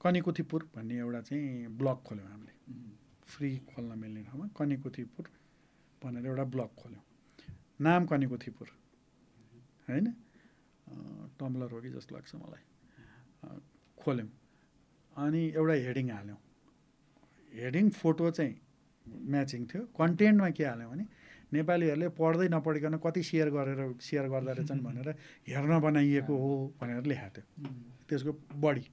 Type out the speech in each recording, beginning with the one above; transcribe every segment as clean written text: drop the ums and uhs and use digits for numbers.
कनिकुथिपुर भन्ने एउटा चाहिँ ब्लग खोल्यौँ हामीले, फ्री खोल्न मिल्ने ठाउँमा कनिकुथिपुर भनेर एउटा ब्लग खोल्यौँ, नाम कनिकुथिपुर होइन, टम्ब्लर हो कि जस्तो लाग्छ मलाई। खोल्यौँ अनि एउटा हेडिङ हाल्यौँ, हेडिङ फोटो चाहिँ म्याचिङ थियो। कन्टेन्टमा के हाल्यौँ भने नेपालीहरूले पढ्दै नपढिकन कति सेयर गर्दा रहेछन् भनेर हेर्न बनाइएको हो भनेर लेखाएको थियो। त्यसको बढी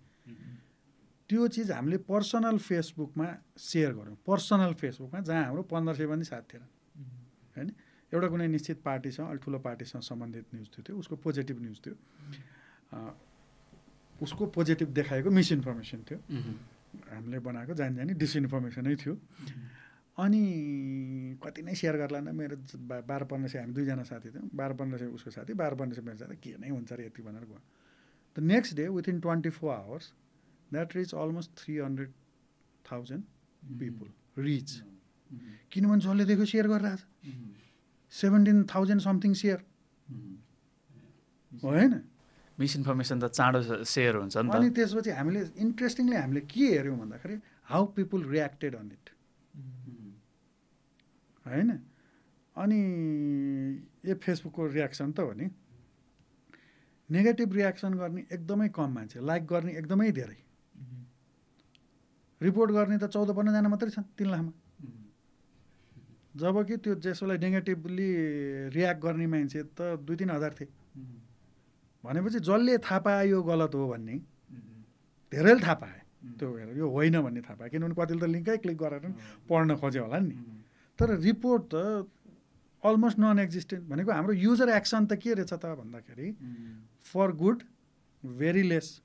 त्यो चिज हामीले पर्सनल फेसबुकमा सेयर गऱ्यौँ, पर्सनल फेसबुकमा, जहाँ हाम्रो 1500 पनि साथ थिएन होइन। एउटा कुनै निश्चित पार्टीसँग, अलिक ठुलो पार्टीसँग सम्बन्धित न्युज थियो, उसको पोजिटिभ न्युज थियो, उसको पोजिटिभ देखाएको मिसइन्फर्मेसन थियो, हामीले बनाएको जानी डिसइन्फर्मेसनै थियो। अनि कति नै सेयर गर्ला न, मेरो 1200-1500, हामी दुईजना साथी थियौँ, 1200-1500 उसको साथी, 1200-1500 मेरो साथी, के नै हुन्छ र यति भनेर गयो। The next day within 24 hours that rich almost 300,000 people rich, किनभने जसले देख्यो सेयर गरिरहेको छ, 17,000 समथिङ सेयर होइन। मिसइन्फर्मेसन त चाँडो सेयर हुन्छ नि त। अनि त्यसपछि हामीले इन्ट्रेस्टिङली हामीले के हेऱ्यौँ भन्दाखेरि हाउ पिपल रियाक्टेड अन इट होइन। अनि यो फेसबुकको रियाक्सन त हो नि, नेगेटिभ रियाक्सन गर्ने एकदमै कम मान्छे, लाइक गर्ने एकदमै धेरै, रिपोर्ट गर्ने त 14-15 जना मात्रै छन् 3 लाखमा। जबकि त्यो जसलाई नेगेटिभली रियाक्ट गर्ने मान्छे त 2-3 हजार थिए। भनेपछि जसले थाहा पायो यो गलत हो भन्ने धेरैले थाहा पाए, त्यो यो होइन भन्ने थाहा पाए, किनभने कतिले त लिङ्कै क्लिक गरेर पढ्न खोज्यो होला नि। तर रिपोर्ट त अलमोस्ट नन एक्जिस्टेन्ट। भनेको हाम्रो युजर एक्सन त के रहेछ त भन्दाखेरि फर गुड भेरी लेस